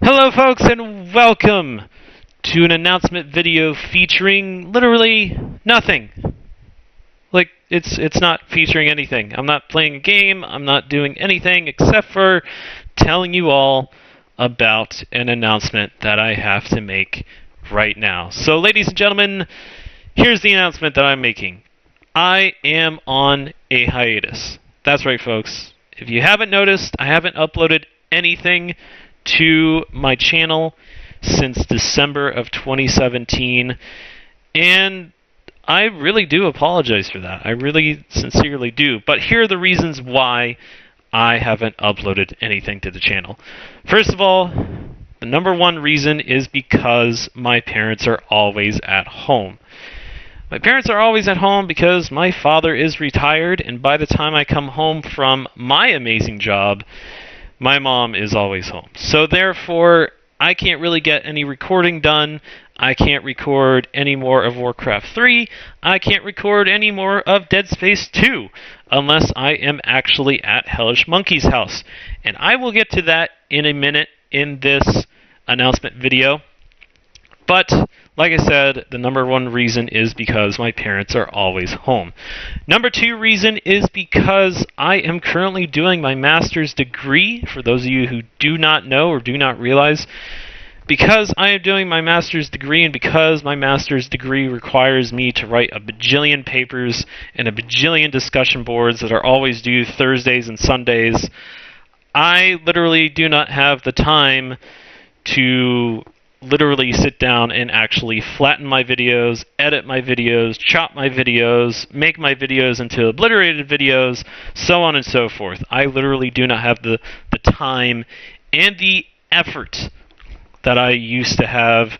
Hello folks and welcome to an announcement video featuring literally nothing. Like, it's not featuring anything. I'm not playing a game, I'm not doing anything except for telling you all about an announcement that I have to make right now. So ladies and gentlemen, here's the announcement that I'm making. I am on a hiatus. That's right folks. If you haven't noticed, I haven't uploaded anything to my channel since December of 2017, and I really do apologize for that. I really sincerely do. But here are the reasons why I haven't uploaded anything to the channel. First of all, the number one reason is because my parents are always at home. My parents are always at home because my father is retired, and by the time I come home from my amazing job, my mom is always home. So therefore, I can't really get any recording done. I can't record any more of Warcraft 3. I can't record any more of Dead Space 2 unless I am actually at Hellish Monkey's house. And I will get to that in a minute in this announcement video. But, like I said, the number one reason is because my parents are always home. Number two reason is because I am currently doing my master's degree. For those of you who do not know or do not realize, because I am doing my master's degree and because my master's degree requires me to write a bajillion papers and a bajillion discussion boards that are always due Thursdays and Sundays, I literally do not have the time to literally sit down and actually flatten my videos, edit my videos, chop my videos, make my videos into obliterated videos, so on and so forth. I literally do not have the time and the effort that I used to have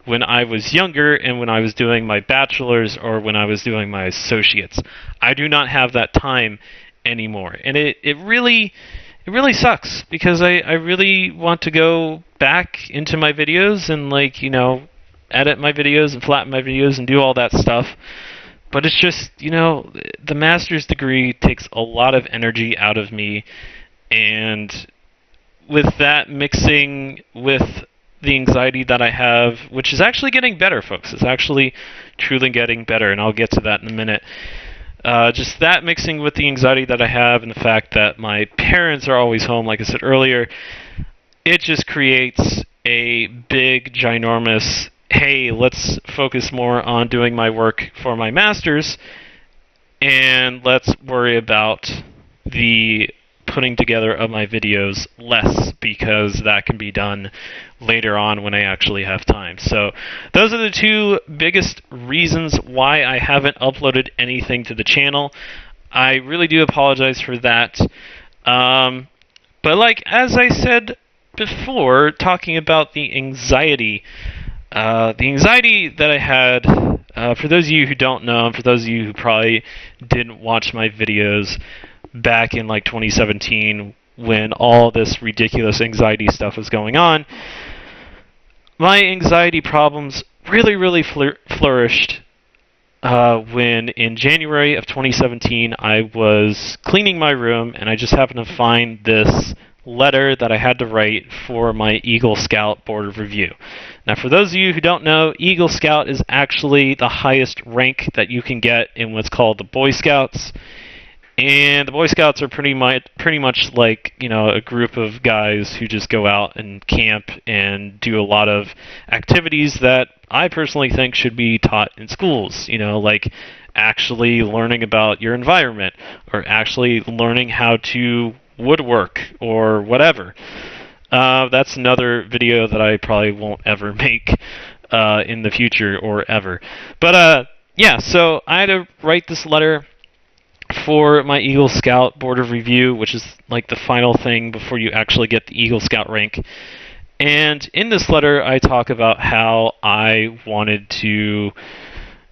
when I was younger and when I was doing my bachelor's or when I was doing my associates. I do not have that time anymore. And it really sucks because I really want to go back into my videos and, like, you know, edit my videos and flatten my videos and do all that stuff. But it's just, you know, the master's degree takes a lot of energy out of me, and with that mixing with the anxiety that I have, which is actually getting better, folks. It's actually truly getting better, and I'll get to that in a minute. Just that mixing with the anxiety that I have and the fact that my parents are always home, like I said earlier, it just creates a big, ginormous, hey, let's focus more on doing my work for my master's, and let's worry about the putting together of my videos less, because that can be done later on when I actually have time. So those are the two biggest reasons why I haven't uploaded anything to the channel. I really do apologize for that. But like, as I said before, talking about the anxiety that I had, for those of you who don't know, and for those of you who probably didn't watch my videos back in like 2017 when all this ridiculous anxiety stuff was going on, my anxiety problems really flourished when in January of 2017 I was cleaning my room and I just happened to find this letter that I had to write for my Eagle Scout Board of Review. Now, for those of you who don't know, Eagle Scout is actually the highest rank that you can get in what's called the Boy Scouts. And the Boy Scouts are pretty much like, you know, a group of guys who just go out and camp and do a lot of activities that I personally think should be taught in schools. You know, like actually learning about your environment or actually learning how to woodwork or whatever. That's another video that I probably won't ever make in the future or ever. But yeah, so I had to write this letter for my Eagle Scout Board of Review, which is like the final thing before you actually get the Eagle Scout rank. And in this letter, I talk about how I wanted to,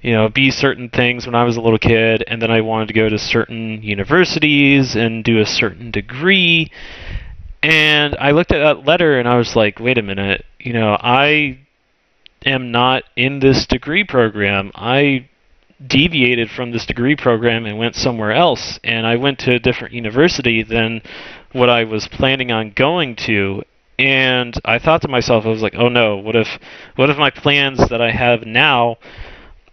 you know, be certain things when I was a little kid, and then I wanted to go to certain universities and do a certain degree. And I looked at that letter and I was like, wait a minute, you know, I am not in this degree program. I deviated from this degree program and went somewhere else, and I went to a different university than what I was planning on going to, And I thought to myself, I was like, oh no, what if my plans that I have now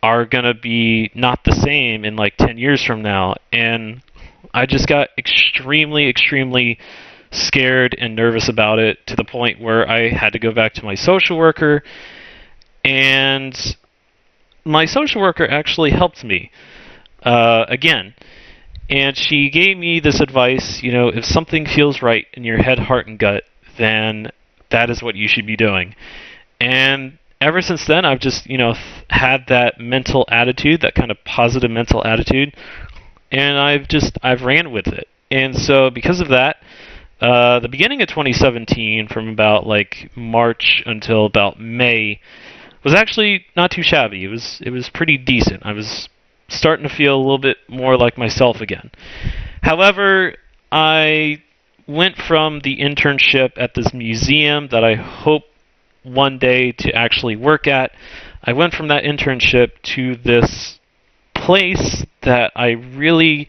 are going to be not the same in like 10 years from now? And I just got extremely, extremely scared and nervous about it, to the point where I had to go back to my social worker. And my social worker actually helped me again. And she gave me this advice, if something feels right in your head, heart, and gut, then that is what you should be doing. And ever since then, I've just, had that mental attitude, that kind of positive mental attitude, and I've ran with it. And so because of that, the beginning of 2017, from about like March until about May, was actually not too shabby. It was pretty decent. I was starting to feel a little bit more like myself again. However, I went from the internship at this museum that I hope one day to actually work at. I went from that internship to this place that I really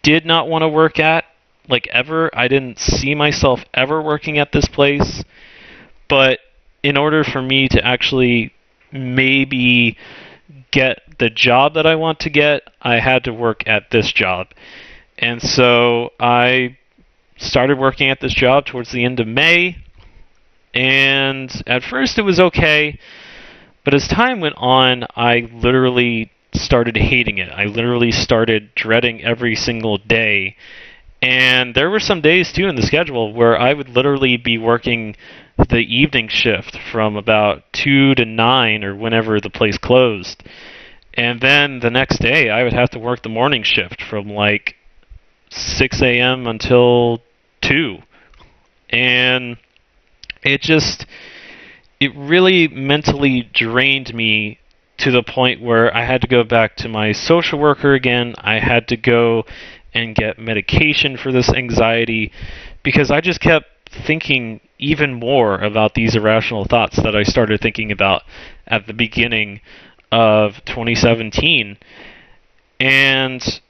did not want to work at, like ever. I didn't see myself ever working at this place. But in order for me to actually maybe get the job that I want to get, I had to work at this job. And so I started working at this job towards the end of May, and at first it was okay, but as time went on, I literally started hating it. I literally started dreading every single day. And there were some days too in the schedule where I would literally be working the evening shift from about 2 to 9 or whenever the place closed. And then the next day I would have to work the morning shift from like 6 a.m. until 2. And it really mentally drained me, to the point where I had to go back to my social worker again. I had to go and get medication for this anxiety, because I just kept thinking even more about these irrational thoughts that I started thinking about at the beginning of 2017. And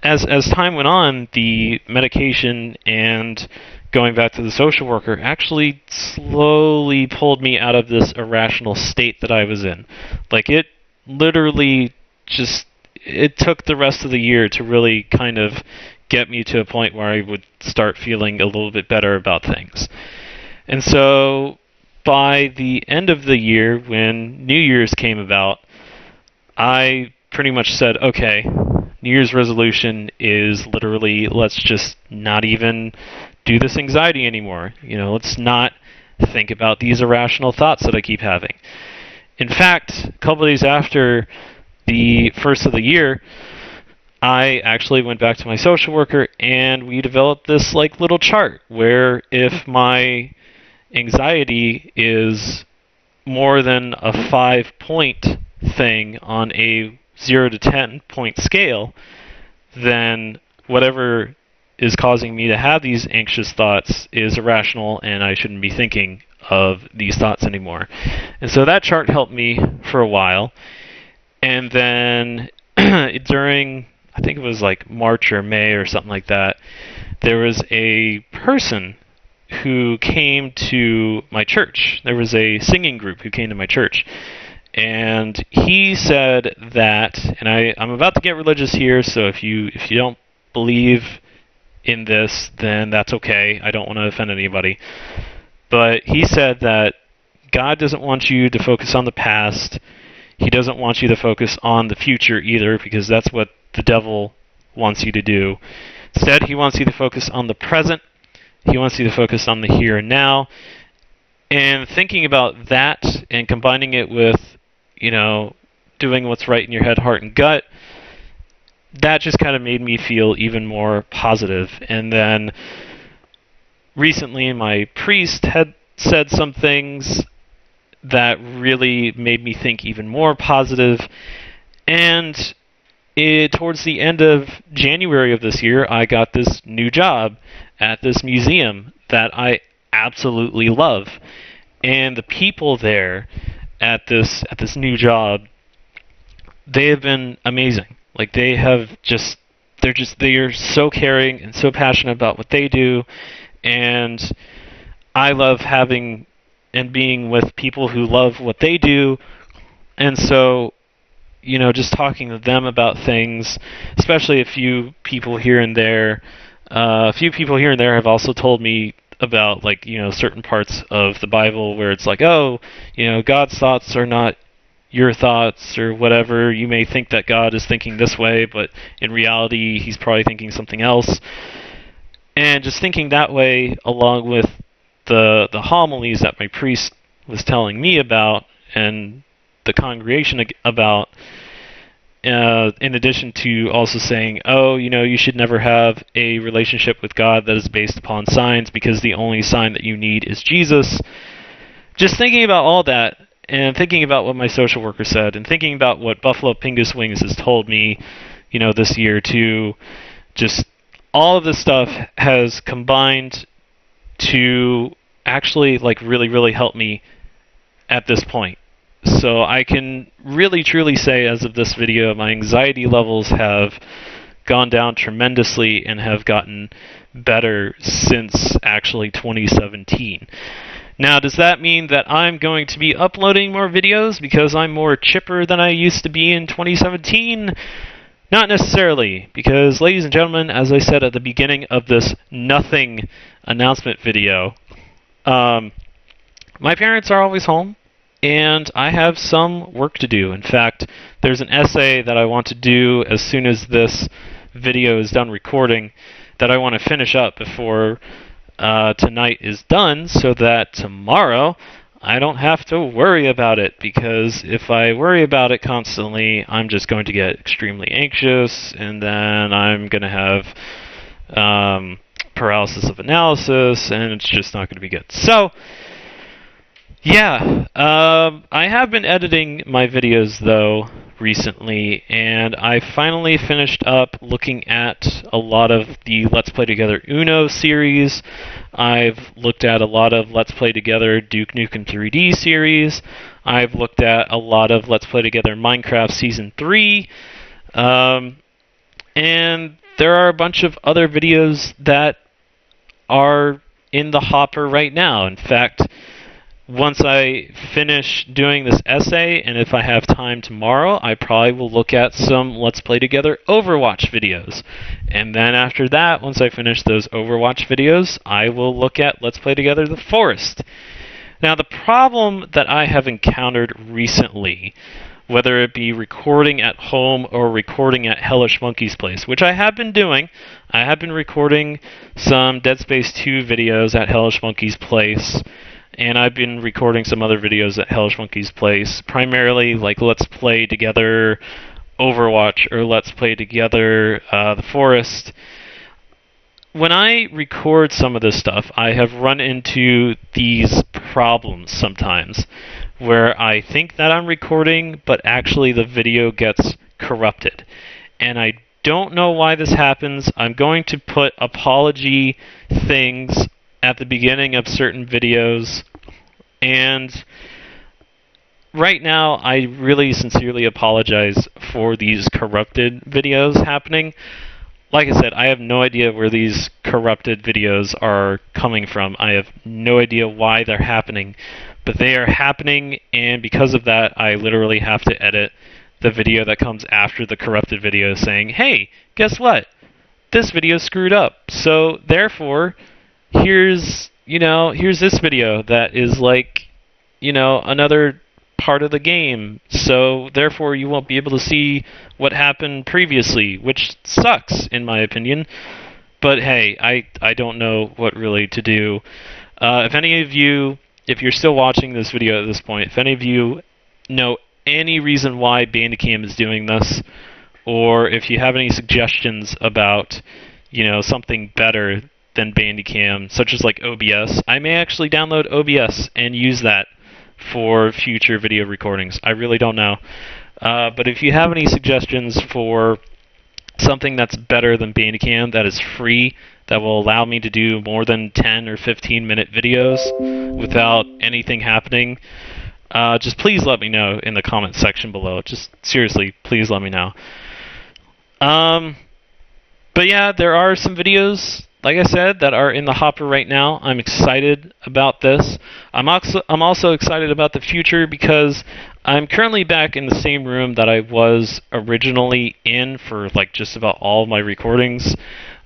as time went on, the medication and going back to the social worker actually slowly pulled me out of this irrational state that I was in. Like, it literally it took the rest of the year to really kind of get me to a point where I would start feeling a little bit better about things. And so by the end of the year, when New Year's came about, I pretty much said, okay, New Year's resolution is literally, let's just not even do this anxiety anymore. Let's not think about these irrational thoughts that I keep having. In fact, a couple of days after the first of the year, I actually went back to my social worker, and we developed this like little chart where if my anxiety is more than a 5-point thing on a 0 to 10-point scale, then whatever is causing me to have these anxious thoughts is irrational, and I shouldn't be thinking of these thoughts anymore. And so that chart helped me for a while. And then during, I think it was like March or May or something like that, there was a person who came to my church. There was a singing group who came to my church. And he said that, and I'm about to get religious here, so if you don't believe in this, then that's okay. I don't want to offend anybody. But he said that God doesn't want you to focus on the past. He doesn't want you to focus on the future either, because that's what the devil wants you to do. Instead, he wants you to focus on the present. He wants you to focus on the here and now. And thinking about that and combining it with, doing what's right in your head, heart, and gut, that just kind of made me feel even more positive. And then recently my priest had said some things that really made me think even more positive. And towards the end of January of this year, I got this new job at this museum that I absolutely love. And the people there at this new job, they have been amazing. Like, they are so caring and so passionate about what they do. And I love having and being with people who love what they do. And so, just talking to them about things, especially a few people here and there. A few people here and there have also told me about, like, certain parts of the Bible where it's like, oh, God's thoughts are not your thoughts or whatever. You may think that God is thinking this way, but in reality, he's probably thinking something else. And just thinking that way, along with the homilies that my priest was telling me about and the congregation about, in addition to also saying, oh, you should never have a relationship with God that is based upon signs because the only sign that you need is Jesus. Just thinking about all that and thinking about what my social worker said and thinking about what Buffalo Pingus Wings has told me, this year too, just all of this stuff has combined to actually, like, really, really help me at this point. So I can really, truly say, as of this video, my anxiety levels have gone down tremendously and have gotten better since actually 2017. Now, does that mean that I'm going to be uploading more videos because I'm more chipper than I used to be in 2017? Not necessarily, because, ladies and gentlemen, as I said at the beginning of this nothing announcement video, my parents are always home, and I have some work to do. In fact, there's an essay that I want to do as soon as this video is done recording that I want to finish up before tonight is done, so that tomorrow I don't have to worry about it, because if I worry about it constantly, I'm just going to get extremely anxious, and then I'm going to have paralysis of analysis, and it's just not going to be good. So, yeah, I have been editing my videos, though, recently, and I finally finished up looking at a lot of the Let's Play Together Uno series. I've looked at a lot of Let's Play Together Duke Nukem 3D series. I've looked at a lot of Let's Play Together Minecraft Season 3. And there are a bunch of other videos that are in the hopper right now. In fact, once I finish doing this essay, and if I have time tomorrow, I probably will look at some Let's Play Together Overwatch videos. And then after that, once I finish those Overwatch videos, I will look at Let's Play Together The Forest. Now, the problem that I have encountered recently, whether it be recording at home or recording at Hellish Monkey's place, which I have been doing. I have been recording some Dead Space 2 videos at Hellish Monkey's place, and I've been recording some other videos at Hellish Monkey's place, primarily like Let's Play Together Overwatch or Let's Play Together The Forest. When I record some of this stuff, I have run into these problems sometimes, where I think that I'm recording, but actually the video gets corrupted. And I don't know why this happens. I'm going to put apology things at the beginning of certain videos, and right now I really sincerely apologize for these corrupted videos happening. Like I said, I have no idea where these corrupted videos are coming from. I have no idea why they're happening, but they are happening, and because of that, I literally have to edit the video that comes after the corrupted video saying, hey, guess what? This video screwed up. So therefore, here's this video that is like, another part of the game. So therefore, you won't be able to see what happened previously, which sucks in my opinion. But hey, I don't know what really to do. If any of you, if you're still watching this video at this point, if any of you know any reason why Bandicam is doing this, or if you have any suggestions about, something better than Bandicam, such as like OBS, I may actually download OBS and use that for future video recordings. I really don't know. But if you have any suggestions for something that's better than Bandicam, that is free, that will allow me to do more than 10 or 15 minute videos without anything happening, just please let me know in the comment section below. Just seriously, please let me know. But yeah, there are some videos like I said, that are in the hopper right now. I'm excited about this. I'm also excited about the future because I'm currently back in the same room that I was originally in for like just about all of my recordings,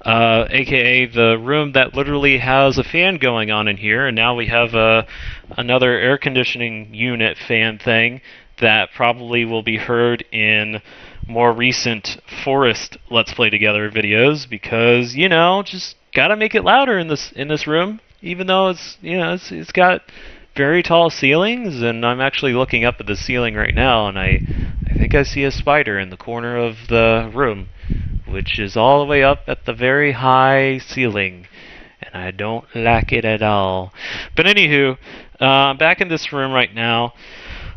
aka the room that literally has a fan going on in here, and now we have another air conditioning unit fan thing that probably will be heard in more recent Forest Let's Play Together videos because, just gotta make it louder in this room, even though it's got very tall ceilings, and I'm actually looking up at the ceiling right now, and I think I see a spider in the corner of the room, which is all the way up at the very high ceiling, and I don't like it at all. But anywho, back in this room right now.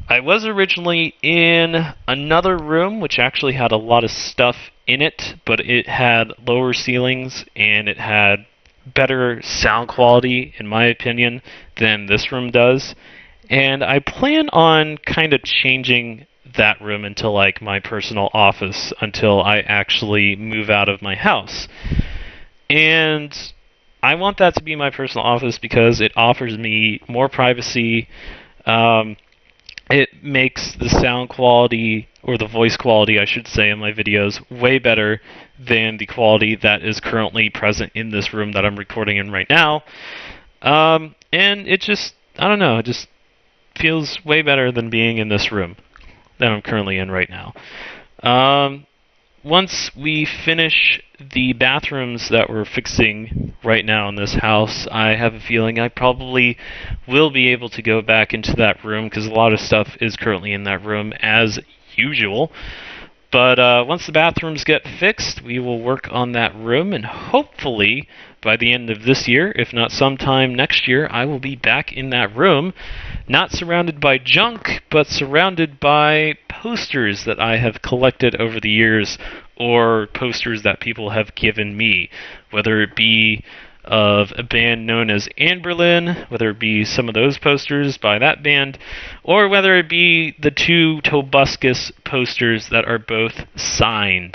I was originally in another room which actually had a lot of stuff in it, but it had lower ceilings and it had better sound quality, in my opinion, than this room does. And I plan on kind of changing that room into like my personal office until I actually move out of my house. And I want that to be my personal office because it offers me more privacy. It makes the sound quality, or the voice quality, I should say, in my videos way better than the quality that is currently present in this room that I'm recording in right now. And it just, I don't know, it just feels way better than being in this room that I'm currently in right now. Once we finish the bathrooms that we're fixing right now in this house, I have a feeling I probably will be able to go back into that room because a lot of stuff is currently in that room as usual. But once the bathrooms get fixed, we will work on that room, and hopefully by the end of this year, if not sometime next year, I will be back in that room, not surrounded by junk, but surrounded by posters that I have collected over the years, or posters that people have given me, whether it be of a band known as Anberlin, whether it be some of those posters by that band, or whether it be the two Tobuscus posters that are both signed.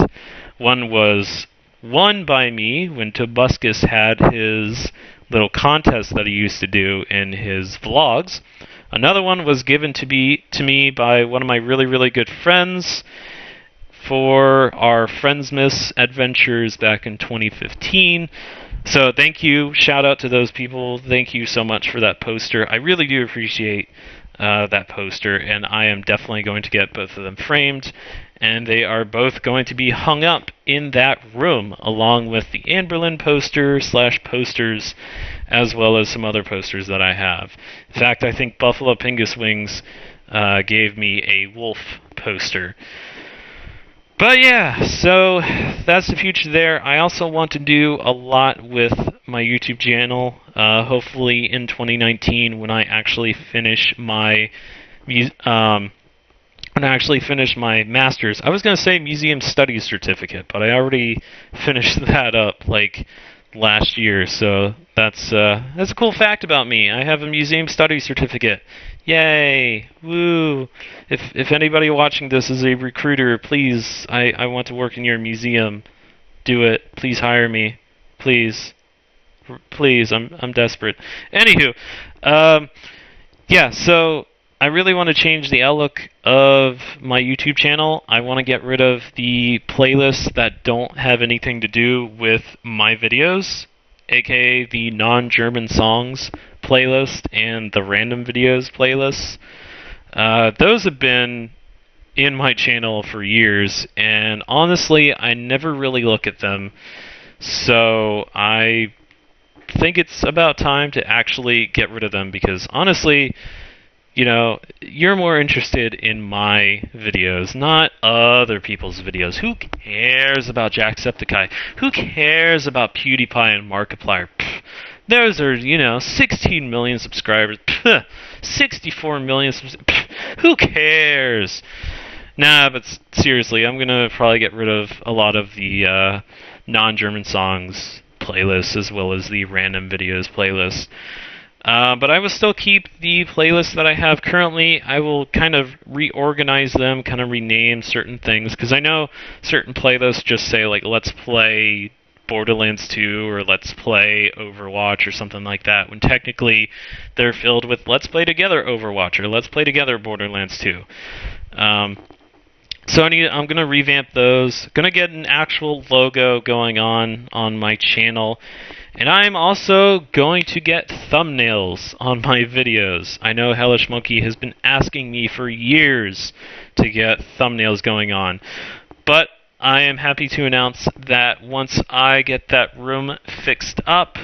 One was won by me when Tobuscus had his little contest that he used to do in his vlogs. Another one was given to me by one of my really, really good friends for our Friendsmas adventures back in 2015. So thank you, shout out to those people. Thank you so much for that poster. I really do appreciate that poster, and I am definitely going to get both of them framed, and they are both going to be hung up in that room, along with the Anberlin poster/posters, as well as some other posters that I have. In fact, I think Buffalo Pingus Wings gave me a wolf poster. But yeah, so that's the future there. I also want to do a lot with my YouTube channel, hopefully in 2019 when I actually finish my master's. I was going to say museum studies certificate, but I already finished that up like last year, so that's a cool fact about me. I have a museum studies certificate. Yay! Woo! If anybody watching this is a recruiter, please, I want to work in your museum. Do it. Please hire me. Please. Please, I'm desperate. Anywho, yeah, so I really want to change the outlook of my YouTube channel. I want to get rid of the playlists that don't have anything to do with my videos, aka the non-German songs playlist and the random videos playlists. Those have been in my channel for years, and honestly, I never really look at them, so I think it's about time to actually get rid of them, because honestly, you're more interested in my videos, not other people's videos. Who cares about Jacksepticeye? Who cares about PewDiePie and Markiplier? Pfft, those are, 16 million subscribers. Pfft, 64 million who cares? Nah, but seriously, I'm going to probably get rid of a lot of the non-German songs playlists as well as the random videos playlist. But I will still keep the playlists that I have currently. I will kind of reorganize them, kind of rename certain things, because I know certain playlists just say, like, Let's Play Borderlands 2 or Let's Play Overwatch or something like that, when technically they're filled with Let's Play Together Overwatch or Let's Play Together Borderlands 2. So I'm going to revamp those. Going to get an actual logo going on my channel. And I'm also going to get thumbnails on my videos. I know Hellish Monkey has been asking me for years to get thumbnails going on. But I am happy to announce that once I get that room fixed up,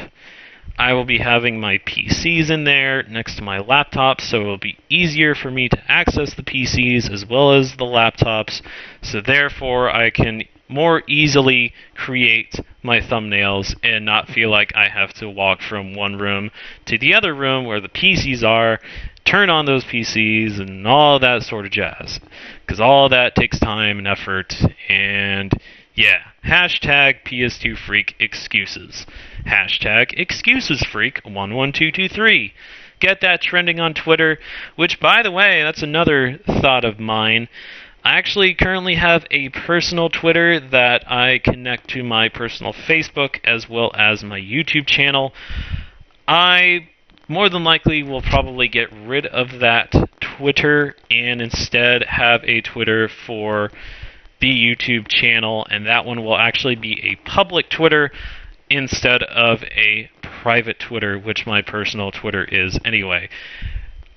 I will be having my PCs in there next to my laptops, so it will be easier for me to access the PCs as well as the laptops, so therefore I can more easily create my thumbnails and not feel like I have to walk from one room to the other room where the PCs are, turn on those PCs, and all that sort of jazz. Because all that takes time and effort, and yeah, hashtag PS2 Freak excuses. Hashtag excuses freak 11223. Get that trending on Twitter, which, by the way, that's another thought of mine. I actually currently have a personal Twitter that I connect to my personal Facebook as well as my YouTube channel. I more than likely will probably get rid of that Twitter and instead have a Twitter for the YouTube channel, and that one will actually be a public Twitter instead of a private Twitter, which my personal Twitter is anyway.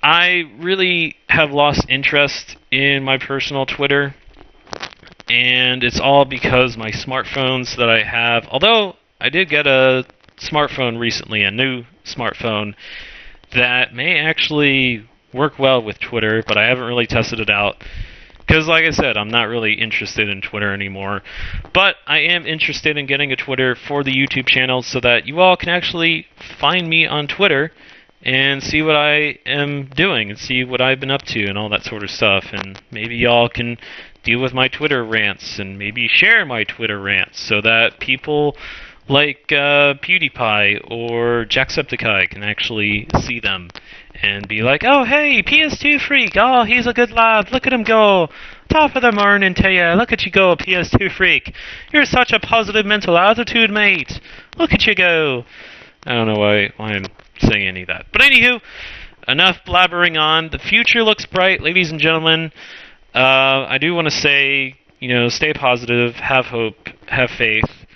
I really have lost interest in my personal Twitter, and it's all because my smartphones that I have, although I did get a smartphone recently, a new smartphone, that may actually work well with Twitter, but I haven't really tested it out. Because, like I said, I'm not really interested in Twitter anymore. But I am interested in getting a Twitter for the YouTube channel so that you all can actually find me on Twitter and see what I am doing and see what I've been up to and all that sort of stuff. And maybe y'all can deal with my Twitter rants and maybe share my Twitter rants so that people like PewDiePie or Jacksepticeye can actually see them and be like, oh, hey, PS2 Freak, oh, he's a good lad, look at him go, top of the morning to you, look at you go, PS2 Freak, you're such a positive mental attitude, mate, look at you go. I don't know why I'm saying any of that. But anywho, enough blabbering on. The future looks bright, ladies and gentlemen. I do want to say, stay positive, have hope, have faith,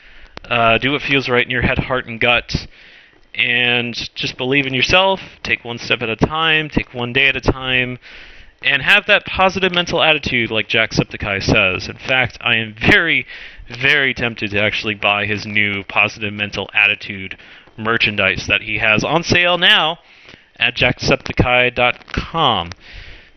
do what feels right in your head, heart, and gut. And just believe in yourself, take one step at a time, take one day at a time, and have that positive mental attitude like Jacksepticeye says. In fact, I am very, very tempted to actually buy his new positive mental attitude merchandise that he has on sale now at Jacksepticeye.com.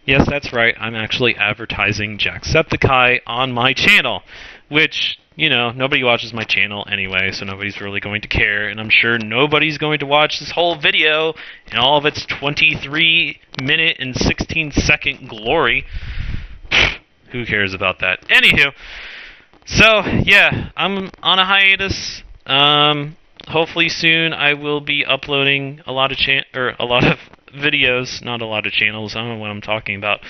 Yes, that's right, I'm actually advertising Jacksepticeye on my channel, which, nobody watches my channel anyway, so nobody's really going to care, and I'm sure nobody's going to watch this whole video in all of its 23-minute and 16-second glory. Who cares about that? Anywho, so, yeah, I'm on a hiatus. Hopefully soon I will be uploading a lot of videos, not a lot of channels, I don't know what I'm talking about.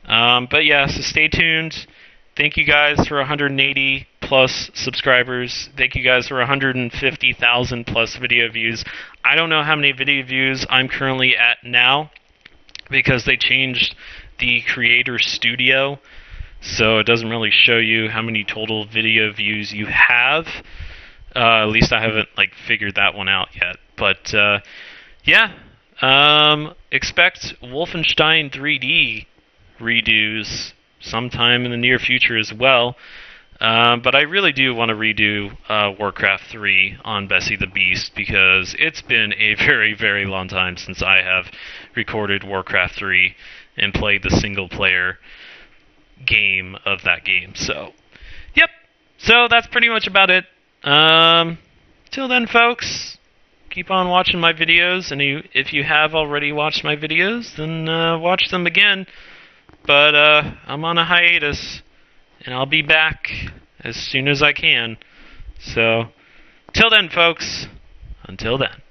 But yeah, so stay tuned. Thank you guys for 180 plus subscribers. Thank you guys for 150,000 plus video views. I don't know how many video views I'm currently at now because they changed the Creator Studio, so it doesn't really show you how many total video views you have. At least I haven't figured that one out yet. But yeah, expect Wolfenstein 3D redos sometime in the near future as well. But I really do want to redo Warcraft 3 on Bessie the Beast because it's been a very, very long time since I have recorded Warcraft 3 and played the single-player game of that game. So, yep. So that's pretty much about it. Till then, folks, keep on watching my videos, and if you have already watched my videos, then watch them again. But I'm on a hiatus, and I'll be back as soon as I can. So, till then, folks, until then.